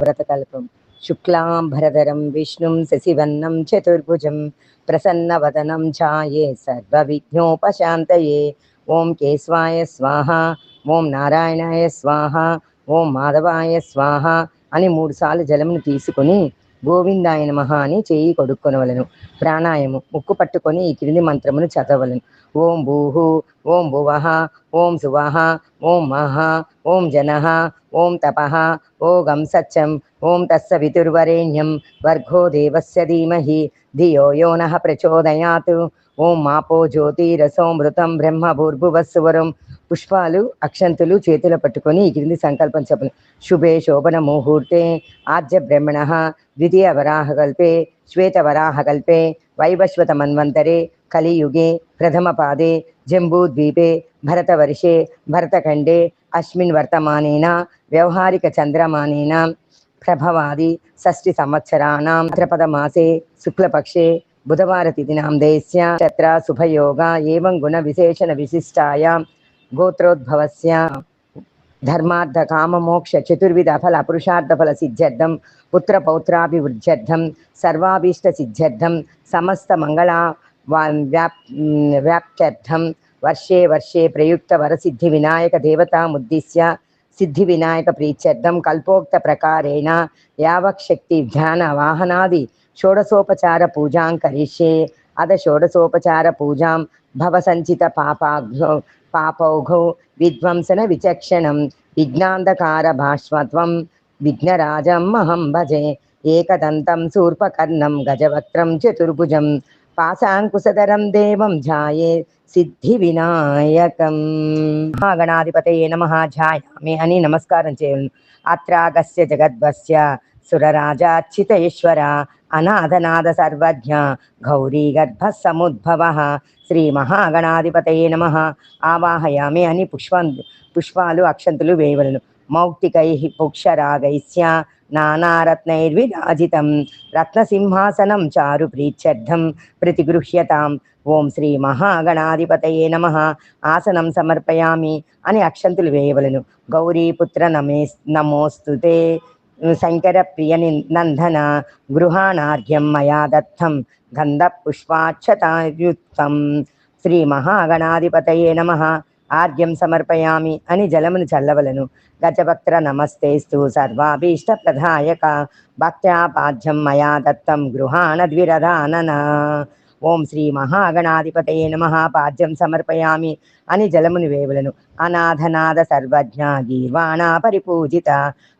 వ్రతకల్పం శుక్లాంబరధరం విష్ణుం శశివర్ణం చతుర్భుజం ప్రసన్నవదనం ఛాయే సర్వవిఘ్నోపశాంతయే. ఓం కేశవాయ స్వాహ, ఓం నారాయణాయ స్వాహ, ఓం మాధవాయ స్వాహ అని 3 సార్లు జలమును తీసుకొని గోవిందాయ నమః అని చేయి కొడుక్కొనవలను. ప్రాణాయామం ముక్కు పట్టుకొని ఈ క్రింది మంత్రమును చదవలను. ఓం భూః, ఓం భువః, ఓం సువః, ఓం మహః, ఓం జనః, ఓం తపః, ఓం సత్యం, ఓం తత్సవితుర్వరేణ్యం వర్గో దేవస్య ధీమహి ధియో యో నః ప్రచోదయాత్. ఓం మాపో జ్యోతిరసోమృతం బ్రహ్మ భూర్భువస్సువరం. పుష్పాలు అక్షంతులు చేతులు పట్టుకొని ఈ క్రింది సంకల్పం చెప్పను. శుభే శోభన ముహూర్తే ఆద్య బ్రహ్మణ ద్వితీయ వరాహకల్పే శ్వేతవరాహకల్పే వైవస్వత మన్వంతరే కలియుగే ప్రథమ పాదే జంబూద్వీపే భరతవర్షే భరతఖండే అస్మిన్ వర్తమానేన వ్యవహారిక చంద్రమానేన ప్రభవాది షష్ఠి సంవత్సరాణాం భాద్రపద మాసే శుక్లపక్షే బుధవార తిథినాం దేశ్య నక్షత్ర శుభయోగ ఏవం గుణ విశేషణ విశిష్టాయాం గోత్రోద్భవస్య ధర్మార్థ కామ మోక్ష చతుర్విధ ఫల పురుషార్థ ఫల సిద్ధ్యర్థం పుత్ర పౌత్రాభివృద్ధ్యర్థం సర్వాభీష్ట సిద్ధ్యర్థం సమస్త మంగళ వ్యాప్త్యర్థం వర్షే వర్షే ప్రయుక్త వరసిద్ధి వినాయక దేవతాముద్దిశ్య సిద్ధి వినాయక ప్రీత్యర్థం కల్పోక్త ప్రకారేణ యావశక్తి ధ్యాన వాహనాది షోడశోపచార పూజాం కరిష్యే. అద షోడశోపచార పూజాం భవసంచిత పాపౌఘౌ విధ్వంసన విచక్షణం విఘ్నాంధకార భాష్మత్వం విఘ్నరాజం అహం భజే. ఏకదంతం శూర్పకర్ణం గజవక్త్రం చతుర్భుజం పాశాంకుశధరం దేవం ధ్యాయే సిద్ధి వినాయకం. మహాగణాధిపతయే నమః ధ్యాయామి అని నమస్కారం చేయను. అత్రాగస్య జగద్వస్య సురరాజాచ్యుత ఈశ్వర అనాథనాథ సర్వజ్ఞ గౌరీ గర్భ సముద్భవ శ్రీ మహాగణాధిపతయే నమః. ఆవాహయామి అని పుష్పాలు అక్షంతులు వేయవలను. మౌక్తికై పుక్షరాగైస్య నానారత్నైర్విరాజితం రత్నసింహాసనం చారు ప్రీత్యర్థం ప్రతిగృహ్యతాం. ఓం శ్రీ మహాగణాధిపతయే నమః. ఆసనం సమర్పయామి అని అక్షంతులు వేయవలను. గౌరీపుత్ర నమోస్తుతే శంకర ప్రియ నందన గృహాణార్ఘ్యం మయా దత్తం గంధ పుష్పాక్షతాయుక్తం. శ్రీ మహాగణాధిపతయే నమః. ఆర్ఘ్యం సమర్పయామి అని జలమును చల్లవలను. గజవక్త్ర నమస్తేస్తు సర్వాభీష్ట ప్రదాయక భక్త్యాపాద్యం మయా దత్తం గృహాణ ద్విరధానన. ఓం శ్రీ మహాగణాధిపతయే నమః. పాద్యం సమర్పయామి అని జలమును వేవులను. అనాథనాథ సర్వజ్ఞ గీర్వాణా పరిపూజిత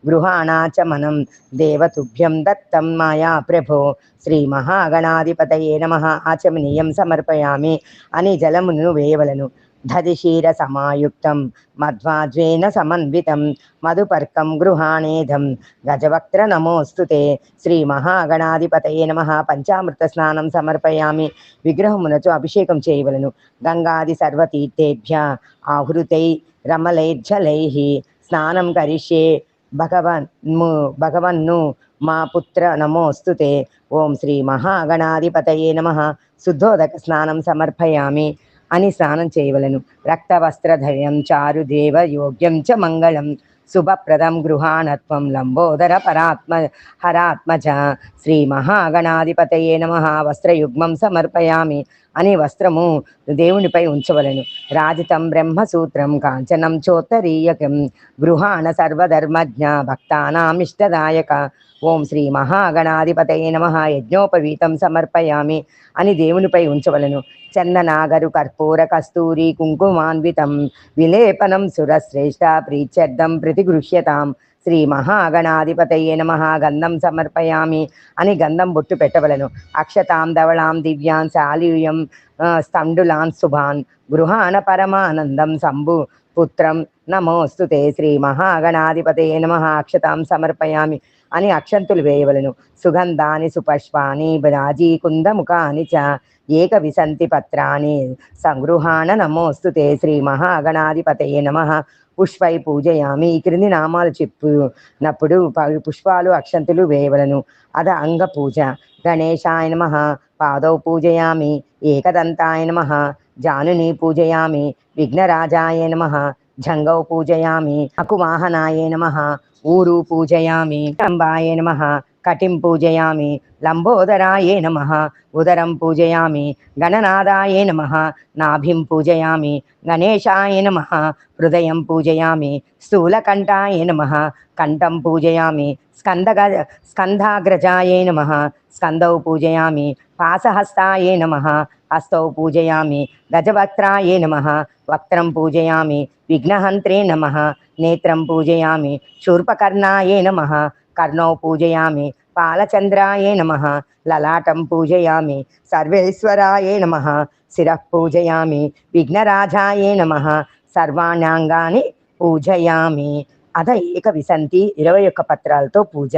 గృహాణా చ మనం దేవతుభ్యం దత్తం మాయా ప్రభో. శ్రీ మహాగణాధిపతయే నమః. ఆచమనీయం సమర్పయామి అని జలమును వేయవలను. దధిశీర సమాయుక్తం మధ్వాజ్వేన సమన్వితం మధుపర్కం గృహాణేధం గజవక్త్ర నమోస్తుతే. శ్రీ మహాగణాధిపతయే నమః. పంచామృత స్నానం సమర్పయామి. విగ్రహమునతో అభిషేకం చేయవలను. గంగాది సర్వతీర్థేభ్య ఆహృతై రమలైర్జలై స్నానం కరిష్యే. భగవన్ను మా పుత్ర నమోస్తుతే. ఓం శ్రీ మహాగణాధిపతయే నమః. శుద్ధోదక స్నానం సమర్పయామి అని స్నానం చేయవలను. రక్తవస్త్రధర్యం చారు దేవ యోగ్యం చ మంగళం శుభప్రదం గృహాణత్వం లంబోదర హరాత్మజ. శ్రీ మహాగణాధిపతయే నమః. వస్త్రయుగ్మం సమర్పయామి అని వస్త్రము దేవునిపై ఉంచవలను. రాజితం బ్రహ్మసూత్రం కాంచనం చోత్తరీయకం గృహాణ సర్వధర్మజ్ఞ భక్తానామిష్టదాయక. ఓం శ్రీ మహాగణాధిపతయే నమః. యజ్ఞోపవీతం సమర్పయామి అని దేవునిపై ఉంచవలను. చందనాగరు కర్పూర కస్తూరి కుంకుమాన్వితం విలేపనం సురశ్రేష్ఠ ప్రీత్యర్థం ప్రతిగృహ్యతాం. శ్రీ మహాగణాధిపతయే నమః. గంధం సమర్పయామి అని గంధం బొట్టు పెట్టవలను. అక్షతాం ధవళాం దివ్యాన్ శాలీయం స్థండులాన్ శుభాన్ గృహాణ పరమానందం శంభు పుత్రం నమోస్తుతే. శ్రీ మహాగణాధిపతయే నమః. అక్షతాం సమర్పయామి అని అక్షంతులు వేయవలను. సుగంధాని సుపుష్పాని రాజీ కుందముఖాని చ ఏక విసంతి పత్రాన్ని సంగృహాణ నమోస్తుతే. శ్రీ మహాగణాధిపతయే నమః. పుష్పై పూజయామి. ఈ క్రింది నామాలు చెప్పినప్పుడు పుష్పాలు అక్షంతులు వేయవలను. అద అంగ పూజ. గణేశాయ నమః. పాదౌ పూజయామి. ఏకదంతాయ నమః. జానుని పూజయామి. విఘ్నరాజాయ నమః. జంగౌ పూజయామి. అకువాహనాయ నమః. ఊరు పూజయామి. అంబాయ నమః కటిం పూజయామి. లంబోదరాయ నమః ఉదరం పూజయామి. గణనాదాయ నమః నాభిం పూజయామి. గణేశాయ నమః హృదయం పూజయామి. స్థూలకంఠాయ నమః కంఠం పూజయామి. స్కంధాగ్రజాయ నమః స్కందౌ పూజయామి. పాసహస్తాయ నమః హస్తౌ పూజయామి. గజవక్త్రాయ నమః వక్త్రం పూజయామి. విఘ్నహంత్రే నమః నేత్రం పూజయామి. శూర్పకర్ణాయ నమః కర్ణౌ పూజయామి. పాలచంద్రాయ నమః లలాటం పూజయామి. సర్వేశ్వరాయ నమః శిరః పూజయామి. విఘ్నరాజాయ నమః సర్వాణ్యాంగాని పూజయామి. అద ఏకవిశంతి 21 పత్రాలతో పూజ.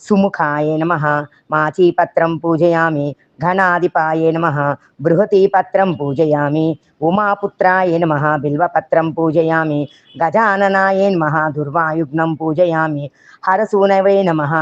సుముఖాయ నమః మాచీపత్రం పూజయామి. ఘనాధిపాయ నమః బృహతీపత్రం పూజయామి. ఉమాపుత్రాయ నమః బిల్వపత్రం పూజయామి. గజాననాయ నమః దుర్వాయుగ్నం పూజయామి. హరసూనవే నమః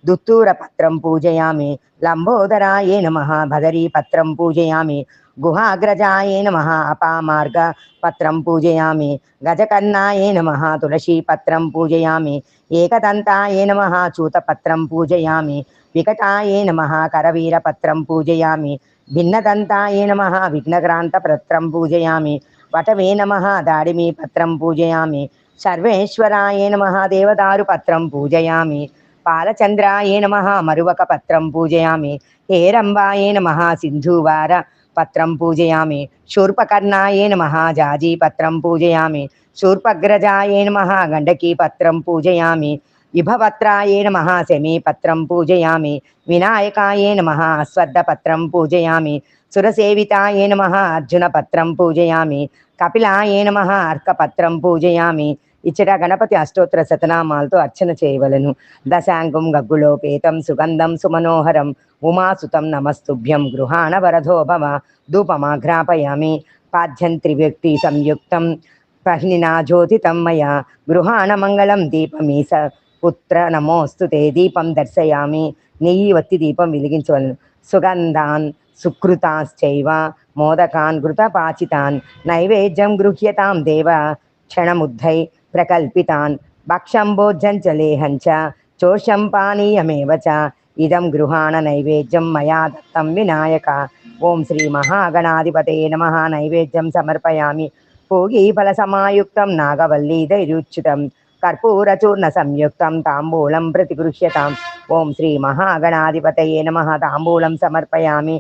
దుత్తూరపత్రం పూజయామి. లంబోదరాయ నమః భదరీపత్రం పూజయామి. గుహాగ్రజాయ నమః అపామార్గ పత్రం పూజయామి. గజకర్ణాయ నమః తులసీపత్రం పూజయామి. ఏకదంతాయ నమః చూతపత్రం పూజయామి. వికటాయ నమః కరవీరపత్రం పూజయామి. భిన్నదంతాయ నమః విఘ్నక్రాంతపత్రం పూజయామి. వటవే నమః దాడిమీ పత్రం పూజయామి. సర్వేశ్వరాయ నమః దేవదారుపత్రం పూజయామి. పాలచంద్రాయ నమః మరువక పత్రం పూజయామి. హేరంబాయ నమః సింధూవార పత్రం పూజయామి. శూర్పకర్ణాయ నమః జాజీపత్రం పూజయామి. శూర్పగ్రజాయ నమః గండకీపత్రం పూజయామి. విభవత్రాయ నమః శమీపత్రం పూజయామి. వినాయకాయ నమః అశ్వత్థపత్రం పూజయామి. సురసేవితాయ నమః అర్జునపత్రం పూజయామి. కపిలాయ నమః అర్కపత్రం పూజయామి. ఇచ్చట గణపతి అష్టోత్తర శతనామాలతో అర్చన చేయవలను. దశాంగం గగ్గులోపేతం సుగంధం సుమనోహరం ఉమాసుతం నమస్తుభ్యం గృహాణ వరదో భవ. ధూపమాఘ్రాపయామి. పాద్యం త్రివ్యక్తి సంయుక్తం పహ్నినా జ్యోతితం మయా. గృహాణ మంగళం దీపమీస పుత్ర నమోస్తుతే. దీపం దర్శయామి. నెయ్యి వత్తి దీపం వెలిగించవలను. సుగంధాన్ సుకృతాశ్చైవ మోదకాన్ ఘృతపాచితాన్ నైవేద్యం గృహ్యతాం దేవ క్షణముద్ధై ప్రకల్పితాన్. భక్షం భోజ్యం చ లేహం చ చోషం పానీయమేవ చ. ఇదం గృహాణ నైవేద్యం మయా దత్తం వినాయక. ఓం శ్రీ మహాగణాధిపతయే నమః. నైవేద్యం సమర్పయామి. పూగీఫల సమాయుక్తం నాగవల్లీదైరుచ్యుతం కర్పూరచూర్ణ సంయుక్తం తాంబూలం ప్రతిగృహ్యతాం. ఓం శ్రీ మహాగణాధిపతయే నమః. తాంబూలం సమర్పయామి.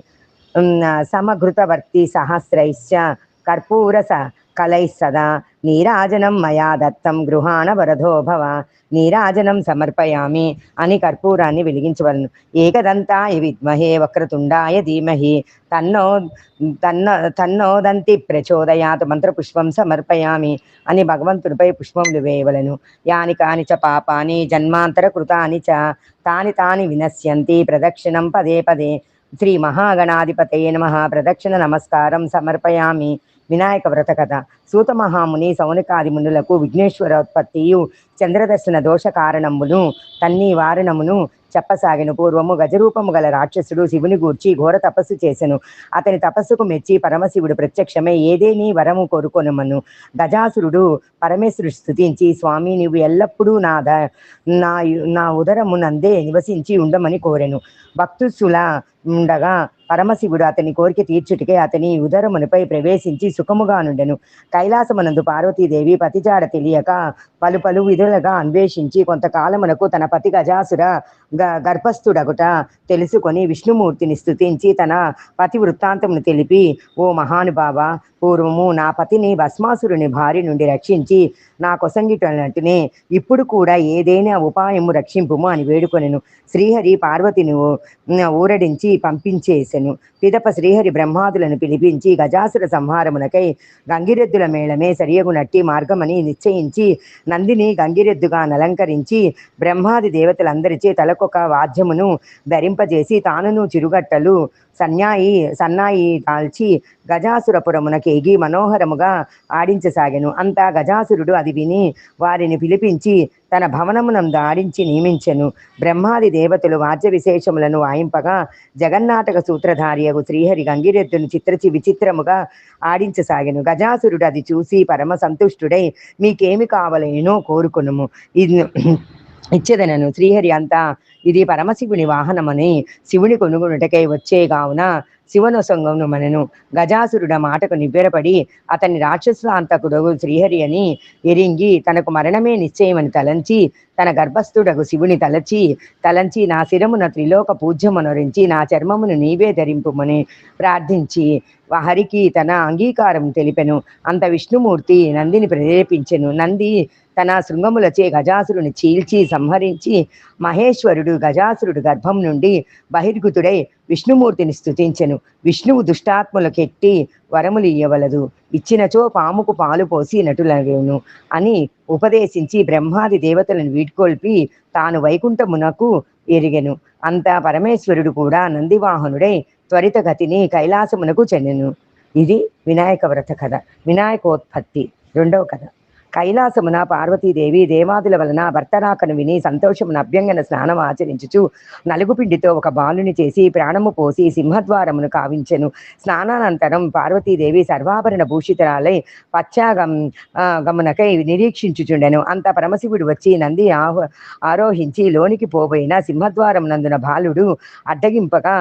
సమఘృతవర్తి సహస్రైశ్చ కర్పూర కలైః సదా నీరాజనం మయా దత్తం గృహాణ వరదో భవ. నీరాజనం సమర్పయామి అని కర్పూరాన్ని వెలిగించవలను. ఏకదంతాయ విద్మహే వక్రతుండాయ ధీమహి తన్నోదంతి ప్రచోదయాత్. మంత్రపుష్పం సమర్పయామి అని భగవంతుడిపై పుష్పములు వేయవలను. యాని కాని చ పాపాని జన్మాంతర కృతాని చ తాని తాని వినశ్యంతి ప్రదక్షిణం పదే పదే. శ్రీ మహాగణాధిపతయే నమః. ప్రదక్షిణ నమస్కారం సమర్పయామి. వినాయక వ్రత కథ. సూత మహాముని సౌనకాది మునులకు విఘ్నేశ్వరోత్పత్తియు చంద్రదర్శన దోష కారణమును తన్ని వారణమును చెప్పసాగెను. పూర్వము గజరూపము గల రాక్షసుడు శివుని గూర్చి ఘోర తపస్సు చేసెను. అతని తపస్సుకు మెచ్చి పరమశివుడు ప్రత్యక్షమై ఏదేని వరము కోరుకొనమను. గజాసురుడు పరమేశ్వరుడు స్తుతించి, స్వామి నీవు ఎల్లప్పుడూ నా ఉదరము నందే నివసించి ఉండమని కోరెను. భక్తుసుల ఉండగా పరమశివుడు అతని కోరిక తీర్చుటికే అతని ఉదరమునిపై ప్రవేశించి సుఖముగా నుండెను. కైలాసమునందు పార్వతీదేవి పతిజాడ తెలియక పలు పలు విధులుగా అన్వేషించి కొంతకాలమునకు తన పతి గజాసుర గర్భస్థుడగుట తెలుసుకొని విష్ణుమూర్తిని స్తుతించి తన పతి వృత్తాంతమును తెలిపి, ఓ మహానుభావ, పూర్వము నా పతిని భస్మాసురుని భార్య నుండి రక్షించి నా కొసంగిటనట్టునే ఇప్పుడు కూడా ఏదైనా ఉపాయము రక్షింపుము అని వేడుకొనెను. శ్రీహరి పార్వతిని ఊరడించి పంపించేసెను. పిదప శ్రీహరి బ్రహ్మాదులను పిలిపించి గజాసుర సంహారమునకై గంగిరెద్దుల మేళమే సరియగునట్టి మార్గమని నిశ్చయించి నందిని గంగిరెద్దుగా అలంకరించి బ్రహ్మాది దేవతలందరిచే తలకొక వాద్యమును ధరింపజేసి తానును చిరుగట్టలు సన్నాయి కాల్చి గజాసురపురమునకు ఎగి మనోహరముగా ఆడించసాగెను. అంతా గజాసురుడు అది విని వారిని పిలిపించి తన భవనమునందు ఆడించి నియమించెను. బ్రహ్మాది దేవతలు వాద్య విశేషములను వాయింపగా జగన్నాటక సూత్రధారియగు శ్రీహరి గంగిరెద్దును విచిత్రముగా ఆడించసాగెను. గజాసురుడు అది చూసి పరమ సంతుష్టుడై, మీకేమి కావలేనో కోరుకొనుము, ఇచ్చేదనను. శ్రీహరి అంతా ఇది పరమశివుని వాహనమని శివుని కొనుగొనుటకై వచ్చేగావున శివనొసంగమును మనను. గజాసురుడ మాటకు నివ్వెరపడి అతన్ని రాక్షసులాంతకుడగు శ్రీహరి అని ఎరింగి తనకు మరణమే నిశ్చయమని తలంచి తన గర్భస్థుడగు శివుని తలంచి నా శిరమున త్రిలోక పూజ్యమనరించి నా చర్మమును నీవే ధరింపుమని ప్రార్థించి హరికి తన అంగీకారం తెలిపెను. అంత విష్ణుమూర్తి నందిని ప్రేరేపించెను. నంది తన శృంగములచే గజాసురుని చీల్చి సంహరించి మహేశ్వరుడు గజాసురుడు గర్భం నుండి బహిర్గతుడై విష్ణుమూర్తిని స్తుతించెను. విష్ణువు దుష్టాత్ములకెట్టి వరములు ఇయ్యవలదు, ఇచ్చినచో పాముకు పాలు పోసి నటులగును అని ఉపదేశించి బ్రహ్మాది దేవతలను వీడ్కొల్పి తాను వైకుంఠమునకు ఎరిగెను. అంతా పరమేశ్వరుడు కూడా నందివాహనుడై త్వరితగతిని కైలాసమునకు చెందెను. ఇది వినాయక వ్రత కథ. వినాయకోత్పత్తి రెండవ కథ. కైలాసమున పార్వతీదేవి దేవాదుల వలన భర్తరాకను విని సంతోషమున అభ్యంగన స్నానం ఆచరించుచు నలుగుపిండితో ఒక బాలుని చేసి ప్రాణము పోసి సింహద్వారమును కావించెను. స్నానానంతరం పార్వతీదేవి సర్వాభరణ భూషితరాలై గమనకై నిరీక్షించుచుండెను. అంత పరమశివుడు వచ్చి నంది ఆరోహించి లోనికి పోబోయిన సింహద్వారం నందున బాలుడు అడ్డగింపగా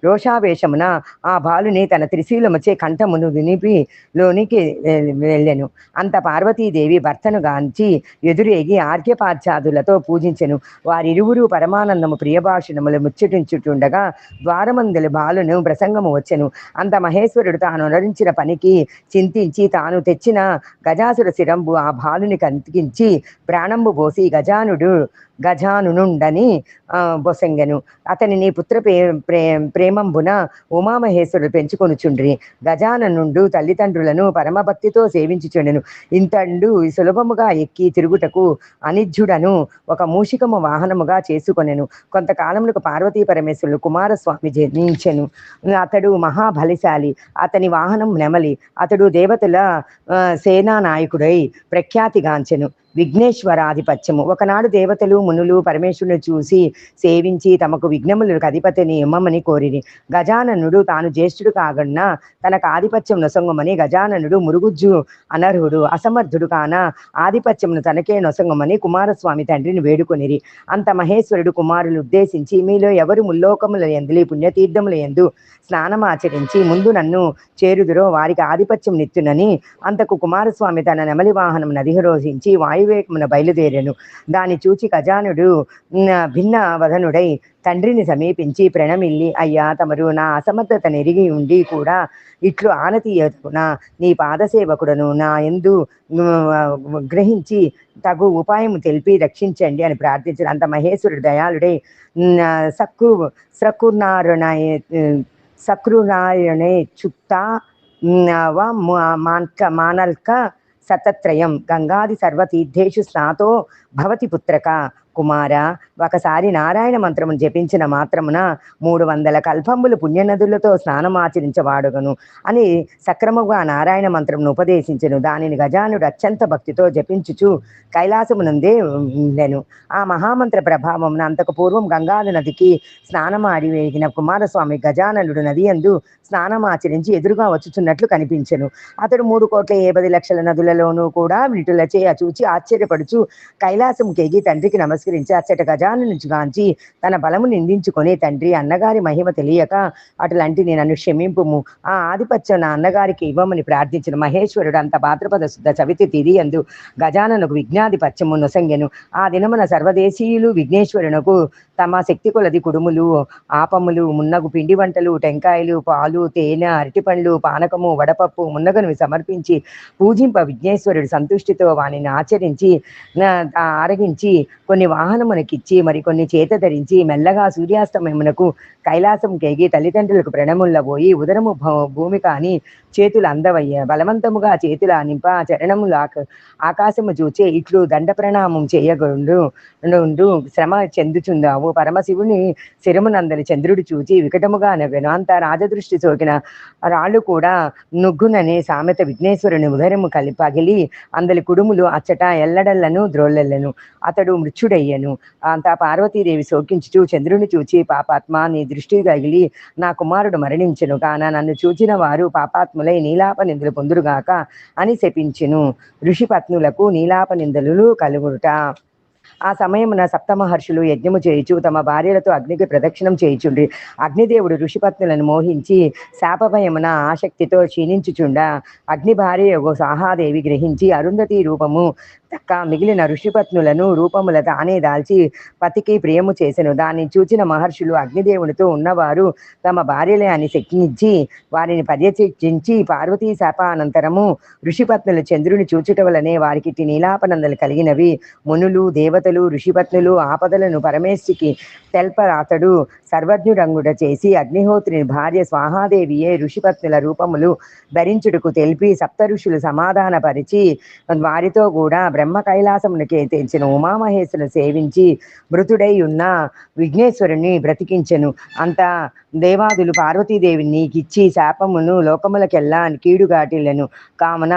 రోషావేశమున ఆ బాలుని తన త్రిశూలముచే కంఠమును వినిపి లోనికి వెళ్ళెను. అంత పార్వతీదేవి భర్తను గాంచి ఎదురేగి ఆర్ఘ్యపాధ్యాదులతో పూజించెను. వారిరువురు పరమానందము ప్రియభాషణములు ముచ్చటించుతుండగా ద్వారమందుల బాలును ప్రసంగము వచ్చెను. అంత మహేశ్వరుడు తాను నరించిన పనికి చింతించి తాను తెచ్చిన గజాసుర శిరంబు ఆ బాలుని కంతికించి ప్రాణంబు పోసి గజానునుండని బొసంగెను. అతని నీ పుత్ర ప్రేమంబున ఉమామహేశ్వరుడు పెంచుకొనుచుండ్రి. గజాననుండు తల్లిదండ్రులను పరమభక్తితో సేవించుచుండెను. ఇంతండు సులభముగా ఎక్కి తిరుగుటకు అనిజ్జుడను ఒక మూషికము వాహనముగా చేసుకొనెను. కొంతకాలములకు పార్వతీ పరమేశ్వరుడు కుమారస్వామి జన్మించెను. అతడు మహాబలిశాలి. అతని వాహనం నెమలి. అతడు దేవతల సేనానాయకుడై ప్రఖ్యాతిగాంచెను. విఘ్నేశ్వరాధిపత్యము. ఒకనాడు దేవతలు మునులు పరమేశ్వరుని చూసి సేవించి తమకు విఘ్నములకు అధిపతిని ఇమ్మమని కోరిరి. గజాననుడు తాను జ్యేష్ఠుడు కాగన్నా తనకు ఆధిపత్యం నొసంగమని గజాననుడు మురుగుజ్జు అనర్హుడు అసమర్థుడు కాన ఆధిపత్యమును తనకే నొసంగమని కుమారస్వామి తండ్రిని వేడుకొనిరి. అంత మహేశ్వరుడు కుమారులు ఉద్దేశించి మీలో ఎవరు ముల్లోకముల యందు పుణ్యతీర్థముల యందు స్నానమాచరించి ముందు నన్ను చేరుదురో వారికి ఆధిపత్యం నిత్తునని అంతకు కుమారస్వామి తన నెమలి వాహనం అధిరోహించి వాయువేగమున బయలుదేరెను. దాన్ని చూచి గజానుడు భిన్న వదనుడై తండ్రిని సమీపించి ప్రణమిల్లి, అయ్యా తమరు నా అసమర్థత నెరిగి ఉండి కూడా ఇట్లు ఆనతీయకున నీ పాదసేవకుడను నా యందు గ్రహించి తగు ఉపాయము తెలిపి రక్షించండి అని ప్రార్థించారు. అంత మహేశ్వరుడు దయాళుడై సక్రునాయనే చుక్తా మానల్క సతత్రయం గంగాది సర్వతీర్థేషు స్నాతో భవతి పుత్రక. కుమార, ఒకసారి నారాయణ మంత్రమును జపించిన మాత్రమున 300 కల్పంబులు పుణ్యనదులతో స్నానమాచరించవాడుగను అని సక్రమముగా నారాయణ మంత్రమును ఉపదేశించెను. దానిని గజానుడు అత్యంత భక్తితో జపించుచు కైలాసమునందే ఉండెను. ఆ మహామంత్ర ప్రభావమున అంతకు పూర్వం గంగాది నదికి స్నానమాడి వేగిన కుమారస్వామి గజాననుడు నది యందు స్నానమాచరించి ఎదురుగా వచ్చుచున్నట్లు కనిపించెను. అతడు 3,50,00,000 నదులలోనూ కూడా వీటులచే చూచి ఆశ్చర్యపడుచు కైలాసం కేగి తండ్రికి నమస్కరించి అచ్చట గజాను గాంచి తన బలము నిందించుకొని, తండ్రి, అన్నగారి మహిమ తెలియక అటులంటిని నన్ను క్షమింపుము, ఆ ఆధిపత్యం నా అన్నగారికి ఇవ్వమని ప్రార్థించిన మహేశ్వరుడు అంత భాద్రపద శుద్ధ చవితి తిథి యందు గజాననకు విఘ్నాధిపత్యము నొసంగెను. ఆ దినమున సర్వదేశీయులు విఘ్నేశ్వరునకు తమ శక్తి కొలది కుడుములు, ఆపములు, మున్నగు పిండి వంటలు, టెంకాయలు, పాలు, తేనె, అరటిపండ్లు, పానకము, వడపప్పు మున్నగను సమర్పించి పూజింప విఘ్నేశ్వరుడు సంతుష్టితో వానిని ఆరగించి కొన్ని వాహనమునకిచ్చి మరికొన్ని చేత ధరించి మెల్లగా సూర్యాస్తమయమునకు కైలాసం కేగి తల్లిదండ్రులకు ప్రణముల్లబోయి ఉదరము భూమి కాని చేతులు అందవయ్య బలవంతముగా చేతుల నింప చరణములు ఆకాశము చూచే ఇట్లు దండ ప్రణామం చేయగండు శ్రమ చెందుచుందావు. పరమశివుని శిరమునందలి చంద్రుడు చూచి వికటముగా నవ్వెను. అంత రాజదృష్టి సోకిన రాళ్ళు కూడా నుగ్గుననే సామెత విఘ్నేశ్వరుని ఉదరము పగిలి అందలి కుడుములు అచ్చట ఎల్లడల్లను ద్రోల్లెలను. అతడు మృత్యుడయ్యను. అంత పార్వతీదేవి శోకించుచు చంద్రుని చూచి, పాపాత్మ, నీ దృష్టి తగిలి నా కుమారుడు మరణించెను కాన నన్ను చూచిన వారు పాపాత్ములై నీలాప నిందలు పొందురుగాక అని శపించెను. ఋషి పత్నులకు నీలాప నిందలు కలుగుట. ఆ సమయమున సప్తమహర్షులు యజ్ఞము చేయుచు తమ భార్యలతో అగ్నికి ప్రదక్షిణం చేయుచుండ్రి. అగ్నిదేవుడు ఋషిపత్నులను మోహించి శాపభయమున ఆసక్తితో క్షీణించుచుండ అగ్ని భార్య సాహాదేవి గ్రహించి అరుంధతి రూపము తక్క మిగిలిన ఋషిపత్నులను రూపముల తానే దాల్చి పతికి ప్రియము చేసెను. దాన్ని చూచిన మహర్షులు అగ్నిదేవునితో ఉన్నవారు తమ భార్యలే అని శక్తించి వారిని పర్యచించి పార్వతీ శాపానంతరము ఋషిపత్నులు చంద్రుని చూచుట వలనే వారికి నీలాపనందలు కలిగినవి. మునులు దేవతలు ఋషిపత్నులు ఆపదలను పరమేశ్వరికి తెల్పరాతడు సర్వజ్ఞుడంగుడ చేసి అగ్నిహోత్రుని భార్య స్వాహాదేవియే ఋషిపత్నుల రూపములు ధరించుటకు తెలిపి సప్త ఋషులు సమాధానపరిచి వారితో కూడా బ్రహ్మ కైలాసమునకే తెంచిన ఉమామహేశ్వరుని సేవించి మృతుడై ఉన్న విఘ్నేశ్వరుని బ్రతికించెను. అంత దేవాదులు పార్వతీదేవిని నీకిచ్చి శాపమును లోకములకెల్లా కీడుగాటిలను కావున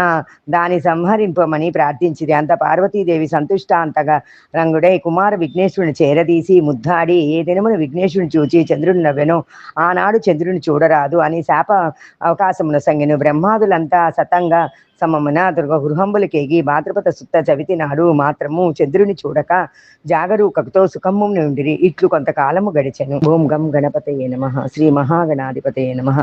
దాని సంహరింపమని ప్రార్థించింది. అంత పార్వతీదేవి సంతుష్టాంతగా రంగుడై కుమార విఘ్నేశ్వరుని చేరదీసి ముద్దాడి ఏ దినమున విఘ్నేశ్వరుని చూచి చంద్రుని నవ్వెను ఆనాడు చంద్రుని చూడరాదు అని శాప అవకాశమును సంగెను. బ్రహ్మాదులంతా సతంగా సమమున గృహంబులకేగి భాద్రపద శుద్ధ చవితి నాడు మాత్రము చంద్రుని చూడక జాగరూకతో సుఖము నుండిరి. ఇట్లు కొంతకాలము గడిచెను. ఓం గం గణపతయే నమః. శ్రీ మహాగణాధిపతయే నమః.